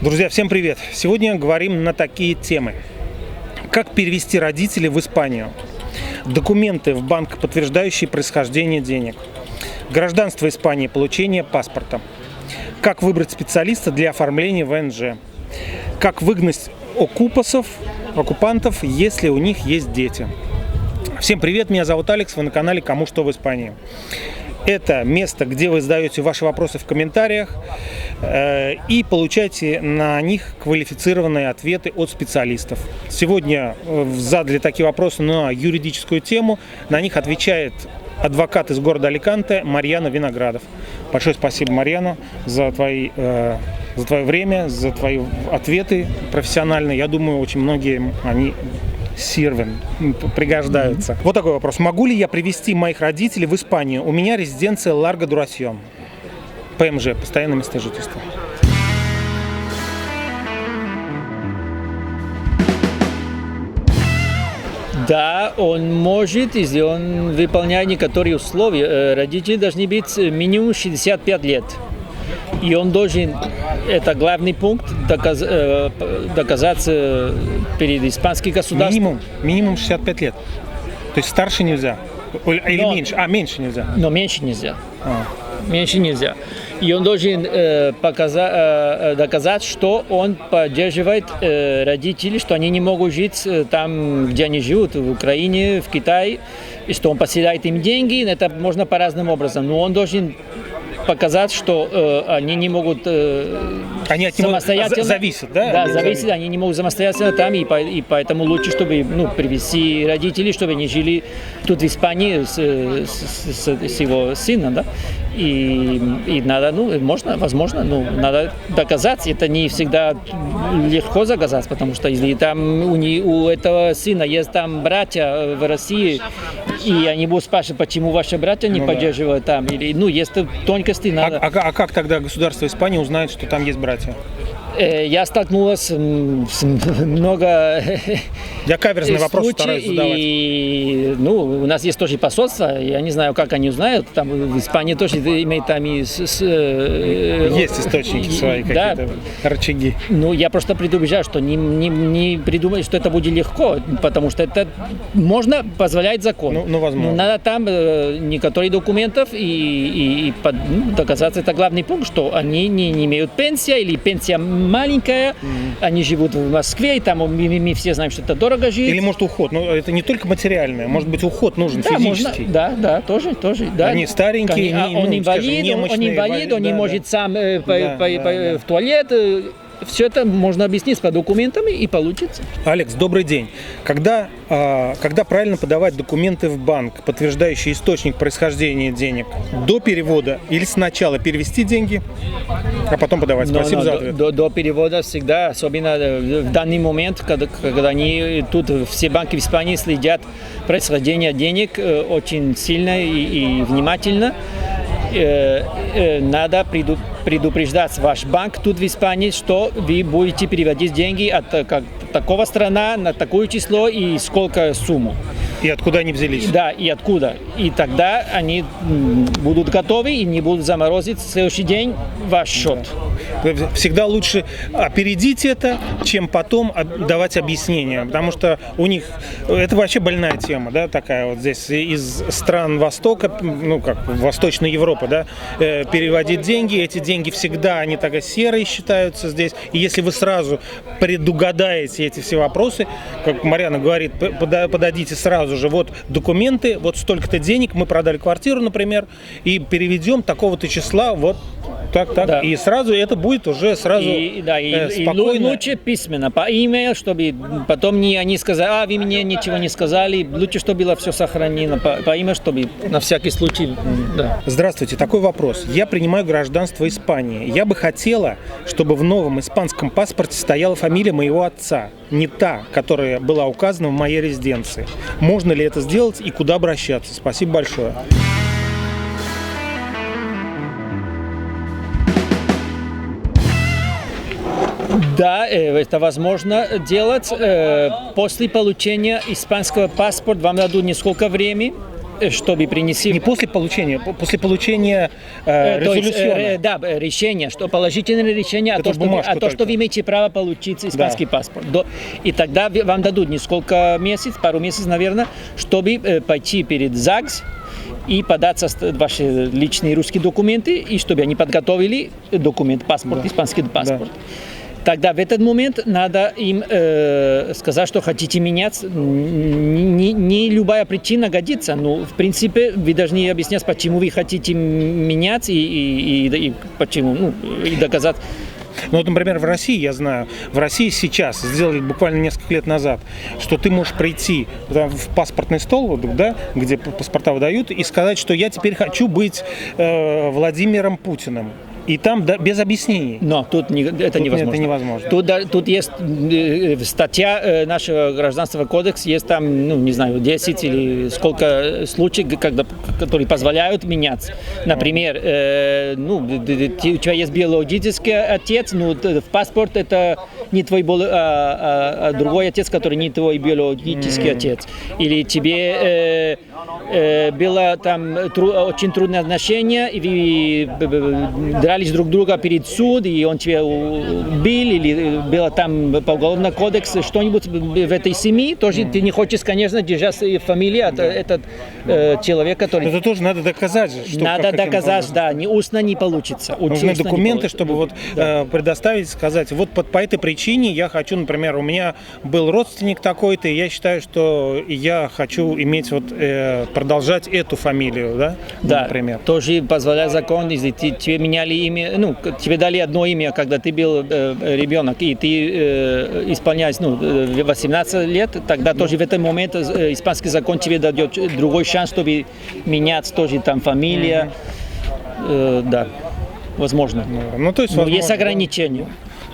Друзья, всем привет! Сегодня говорим на такие темы. Как перевести родителей в Испанию? Документы в банк, подтверждающие происхождение денег. Гражданство Испании, получение паспорта. Как выбрать специалиста для оформления ВНЖ. Как выгнать оккупантов, если у них есть дети. Всем привет, меня зовут Алекс, вы на канале «Кому что в Испании». Это место, где вы задаете ваши вопросы в комментариях и получаете на них квалифицированные ответы от специалистов. Сегодня задали такие вопросы на юридическую тему. На них отвечает адвокат из города Аликанте Марьяно Виноградов. Большое спасибо, Марьяно, за твое время, за твои ответы профессиональные. Я думаю, очень многие они пригождаются. Вот такой вопрос. Могу ли я привезти моих родителей в Испанию? У меня резиденция Ларго Дурасьон. ПМЖ, постоянное место жительства. Да, он может, если он выполняет некоторые условия. Родители должны быть минимум 65 лет. И он должен, это главный пункт, доказаться перед испанским государством. Минимум 65 лет. То есть старше нельзя? Или меньше? Меньше нельзя. Но меньше нельзя. Меньше нельзя. И он должен доказать, что он поддерживает родителей, что они не могут жить там, где они живут, в Украине, в Китае, и что он посылает им деньги. Это можно по разным образом. Но он должен показать, что они не могут они от него зависят, да? Да, зависят, они не могут самостоятельно там, и поэтому лучше, чтобы привезти родителей, чтобы они жили тут в Испании с его сыном, да? И надо, возможно, надо доказать. Это не всегда легко доказать, потому что если там у этого сына есть там братья в России, и они будут спрашивать, почему ваши братья не поддерживают там, или, есть тонкости. Надо. А как тогда государство Испании узнает, что там есть братья? Я столкнулась с много Я каверзный вопрос стараюсь задавать. И, у нас есть тоже посольство, я не знаю, как они узнают, там в Испании тоже имеет там и есть источники свои, какие-то рычаги. Я просто предупреждаю, что не придумать, что это будет легко, потому что это можно позволяет закон. Возможно. Надо там некоторые документов и доказать, это главный пункт, что они не имеют пенсии или пенсия маленькая, они живут в Москве, и там мы все знаем, что это дорого жить. Или может уход, это не только материальное, может быть уход нужен физический. Да, тоже. Да. Они старенькие, он инвалид, он не может сам в туалет. Все это можно объяснить по документам и получится. Алекс, добрый день. Когда правильно подавать документы в банк, подтверждающие источник происхождения денег, до перевода или сначала перевести деньги, а потом подавать? Спасибо за ответ. До перевода всегда, особенно в данный момент, когда они тут все банки в Испании следят происхождение денег очень сильно и внимательно. Надо предупреждать ваш банк тут в Испании, что вы будете переводить деньги от такого страны на такое число и сколько сумму. И откуда они взялись. Да, и откуда. И тогда они будут готовы и не будут заморозить в следующий день ваш счет. Всегда лучше опередить это, чем потом давать объяснения. Потому что у них это вообще больная тема, да, такая вот здесь из стран Востока, как Восточной Европы, да, переводить деньги. Эти деньги всегда, они так серые считаются здесь. И если вы сразу предугадаете эти все вопросы, как Марьяна говорит, подадите сразу же, вот документы, вот столько-то денег, мы продали квартиру, например, и переведем такого-то числа, вот так. Да. И сразу это будет уже сразу спокойно. И лучше письменно, по e-mail, чтобы потом они сказали, вы мне ничего не сказали. Лучше, чтобы было все сохранено по e-mail, чтобы на всякий случай. Да. Здравствуйте, такой вопрос. Я принимаю гражданство Испании. Я бы хотела, чтобы в новом испанском паспорте стояла фамилия моего отца, не та, которая была указана в моей резиденции. Можно ли это сделать и куда обращаться? Спасибо большое. Да, это возможно делать. После получения испанского паспорта вам дадут несколько времени. чтобы принести... Не после получения, после получения То есть, резолюциона. да, решение, что положительное решение, Это бумажку что только. вы имеете право получить испанский паспорт. И тогда вам дадут несколько месяцев, пару месяцев, наверное, чтобы пойти перед ЗАГС и податься ваши личные русские документы, и чтобы они подготовили документ, паспорт, испанский паспорт. Тогда в этот момент надо им сказать, что хотите менять. Не любая причина годится, но в принципе вы должны объяснять, почему вы хотите менять и почему, ну, и доказать. Ну вот, например, в России, я знаю, в России сейчас, сделали буквально несколько лет назад, что ты можешь прийти в паспортный стол, вот, да, где паспорта выдают, и сказать, что я теперь хочу быть Владимиром Путиным. И там без объяснений. Но тут это невозможно. Это невозможно. Тут есть статья нашего гражданского кодекса, есть там, ну, не знаю, 10 или сколько случаев, которые позволяют меняться. Например, у тебя есть биологический отец, но в паспорт это не твой другой отец, который не твой биологический отец. Или тебе было там очень трудное отношение, и вы дрались друг друга перед судом, и он тебя убил, или было там по уголовному кодексу что-нибудь в этой семье, тоже ты не хочешь, конечно, держать фамилию этот человек, который... Это тоже надо доказать. Что, надо доказать, да, ни устно не получится. Нужны документы, чтобы вот предоставить, сказать, вот по этой причине я хочу, например, у меня был родственник такой-то, и я считаю, что я хочу иметь вот продолжать эту фамилию, да? Да, например. тоже позволяет закон, если тебе меняли имя, ну, тебе дали одно имя, когда ты был ребенок, и ты исполняешь, 18 лет, тогда тоже в этот момент испанский закон тебе дает другой шанс, чтобы менять тоже там фамилия, да, возможно. Ну, то есть, но есть ограничения.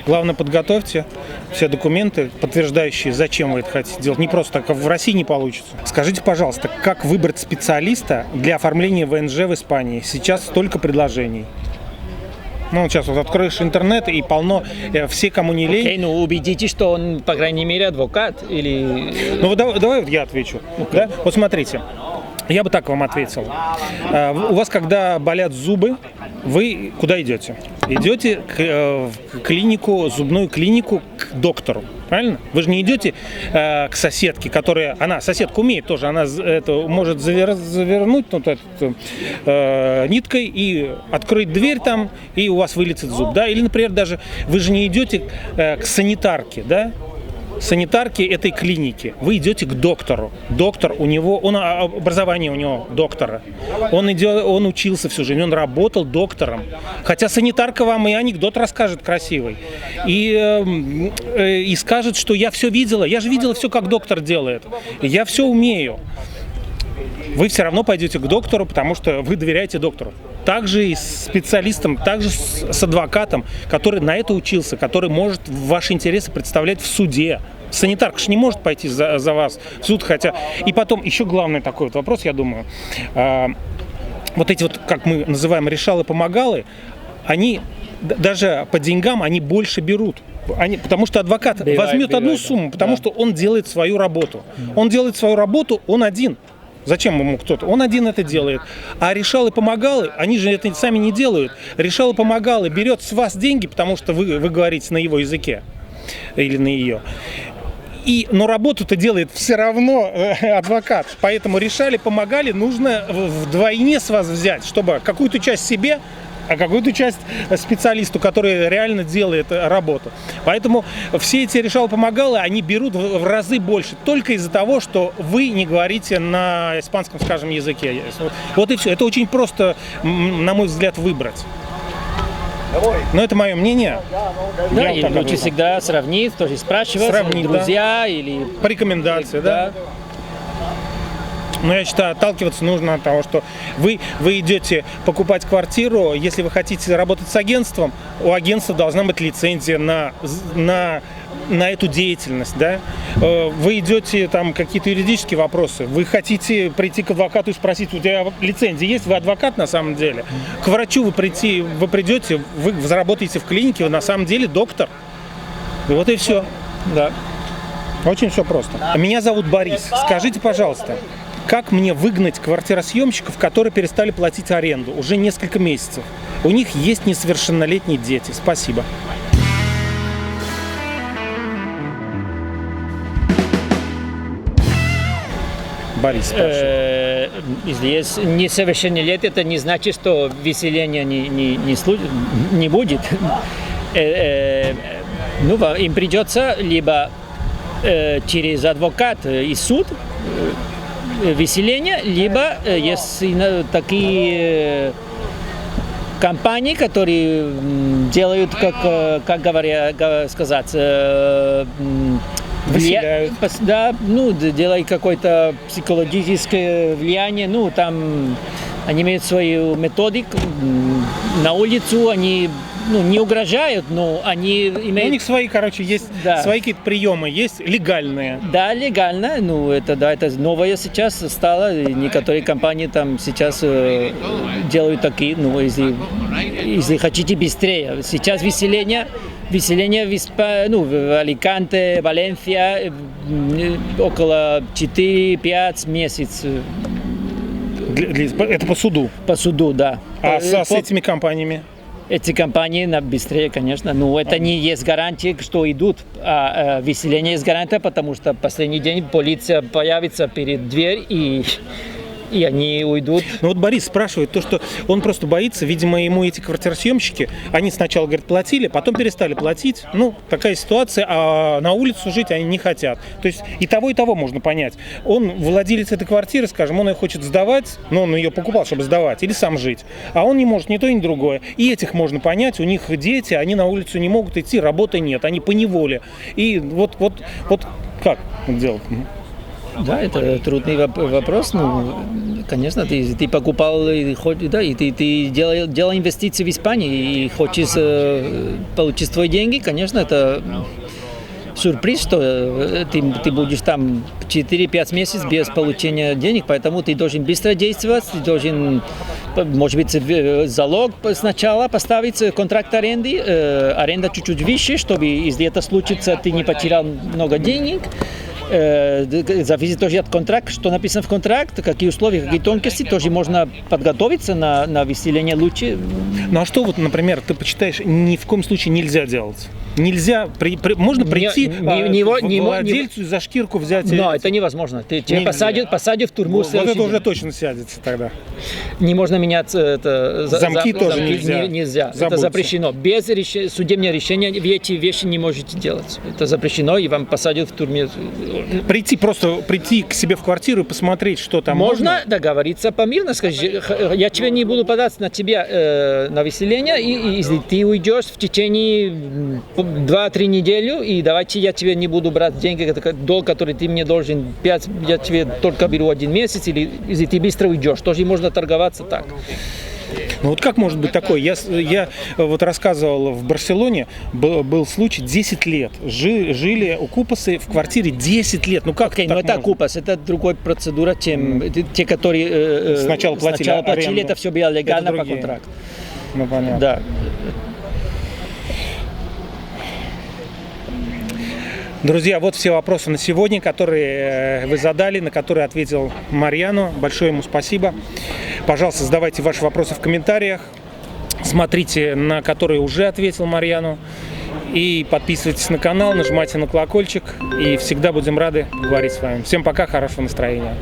Главное, подготовьте все документы, подтверждающие, зачем вы это хотите делать. Не просто так, в России не получится. Скажите, пожалуйста, как выбрать специалиста для оформления ВНЖ в Испании? Сейчас столько предложений. Ну, сейчас вот откроешь интернет, и полно, все, кому не лень. Окей, ну убедитесь, что он, по крайней мере, адвокат или... Ну, вот давай вот я отвечу. Да? Вот смотрите. Я бы так вам ответил. У вас, когда болят зубы, вы куда идете? Идете в клинику, зубную клинику к доктору. Правильно? Вы же не идете к соседке, которая... Соседка умеет тоже, она это может завернуть ниткой и открыть дверь там, и у вас вылетит зуб. Да? Или, например, даже вы же не идете к санитарке, да? Санитарки этой клиники. Вы идете к доктору. Доктор, образование у него доктора. Он учился всю жизнь, он работал доктором. Хотя санитарка вам и анекдот расскажет красивый. И скажет, что я все видела. Я же видела все, как доктор делает. Я все умею. Вы все равно пойдете к доктору, потому что вы доверяете доктору. Также и с специалистом, также с адвокатом, который на это учился, который может ваши интересы представлять в суде. Санитарка же не может пойти за вас в суд, хотя... И потом еще главный такой вот вопрос, я думаю. Вот эти вот, как мы называем, решалы-помогалы, они даже по деньгам, они больше берут. Потому что адвокат возьмет одну сумму, потому что он делает свою работу. Он делает свою работу, он один. Зачем ему кто-то? Он один это делает. А решалы-помогалы, они же это сами не делают. Решалы-помогалы берет с вас деньги, потому что вы говорите на его языке или на ее. Но работу-то делает все равно адвокат. Поэтому решали-помогали нужно вдвойне с вас взять, чтобы какую-то часть себе, а какую-то часть специалисту, который реально делает работу. Поэтому все эти решалы-помогалы, они берут в разы больше, только из-за того, что вы не говорите на испанском, скажем, языке. Вот и все. Это очень просто, на мой взгляд, выбрать. Но это мое мнение. Да, и лучше всегда сравнить, тоже спрашивать, друзья, да. Или... По рекомендации, да. Но я считаю, отталкиваться нужно от того, что вы идете покупать квартиру, если вы хотите работать с агентством, у агентства должна быть лицензия на эту деятельность, да? Вы идете, там, какие-то юридические вопросы, вы хотите прийти к адвокату и спросить, у тебя лицензия есть, вы адвокат на самом деле? К врачу вы придете, вы заработаете в клинике, вы на самом деле доктор. И вот и все. Да. Очень все просто. Меня зовут Борис. Скажите, пожалуйста, как мне выгнать квартиросъемщиков, которые перестали платить аренду уже несколько месяцев? У них есть несовершеннолетние дети. Спасибо. Борис спрашивает. Здесь несовершеннолетие, это не значит, что выселения не будет. Им придется либо через адвокат и суд выселение, либо если такие компании, которые делают, как сказать, Выселяют. Да, делают какое-то психологическое влияние, там они имеют свою методику, на улицу они не угрожают, но они имеют... У них свои, есть свои какие-то приемы, есть легальные. Да, легально, это новое сейчас стало, и некоторые компании там сейчас делают такие, если хотите быстрее. Сейчас выселение в Аликанте, Валенсия около 4-5 месяцев. Это по суду? По суду, да. А с этими компаниями? Эти компании быстрее, конечно, но это не есть гарантия, что идут, а выселение есть гарантия, потому что в последний день полиция появится перед дверью и они уйдут. Борис спрашивает то, что он просто боится, видимо, ему эти квартиросъемщики, они сначала, говорит, платили, потом перестали платить. Такая ситуация, а на улицу жить они не хотят. То есть и того можно понять. Он владелец этой квартиры, скажем, он ее хочет сдавать, но он ее покупал, чтобы сдавать, или сам жить. А он не может ни то, ни другое. И этих можно понять, у них дети, они на улицу не могут идти, работы нет, они поневоле. И вот как делать? Да, это трудный вопрос. Конечно, ты покупал, и ты делал инвестиции в Испании и хочешь получить свои деньги. Конечно, это сюрприз, что ты будешь там 4-5 месяцев без получения денег, поэтому ты должен быстро действовать, ты должен, может быть, залог сначала поставить, контракт аренды, аренда чуть-чуть выше, чтобы, если это случится, ты не потерял много денег. Зависит тоже от контракта, что написано в контракте, какие условия, какие тонкости, тоже можно подготовиться на выселение лучше. А что например, ты почитаешь, ни в коем случае нельзя делать? Нельзя, можно прийти владельцу за шкирку взять... Но это невозможно. Тебя посадят в турьму. Это уже точно сядется тогда. Не можно менять замки тоже нельзя. Это запрещено. Без судебного решения вы эти вещи не можете делать. Это запрещено, и вам посадят в тюрьме. Прийти к себе в квартиру и посмотреть, что там можно? Договориться помирно, сказать, я тебе не буду податься на тебя на выселение, и если ты уйдешь в течение 2-3 недели, и давайте я тебе не буду брать деньги, долг, который ты мне должен 5, я тебе только беру 1 месяц, или если ты быстро уйдешь, тоже можно торговаться так. Как может быть такое? Я рассказывал, в Барселоне был случай, 10 лет. Жили окупасы в квартире 10 лет. Как это окупас, это другая процедура, чем те, которые сначала платили, это все было легально по контракту. Понятно. Да. Друзья, вот все вопросы на сегодня, которые вы задали, на которые ответил Мариано. Большое ему спасибо. Пожалуйста, задавайте ваши вопросы в комментариях. Смотрите, на которые уже ответил Мариано. И подписывайтесь на канал, нажимайте на колокольчик. И всегда будем рады говорить с вами. Всем пока, хорошего настроения.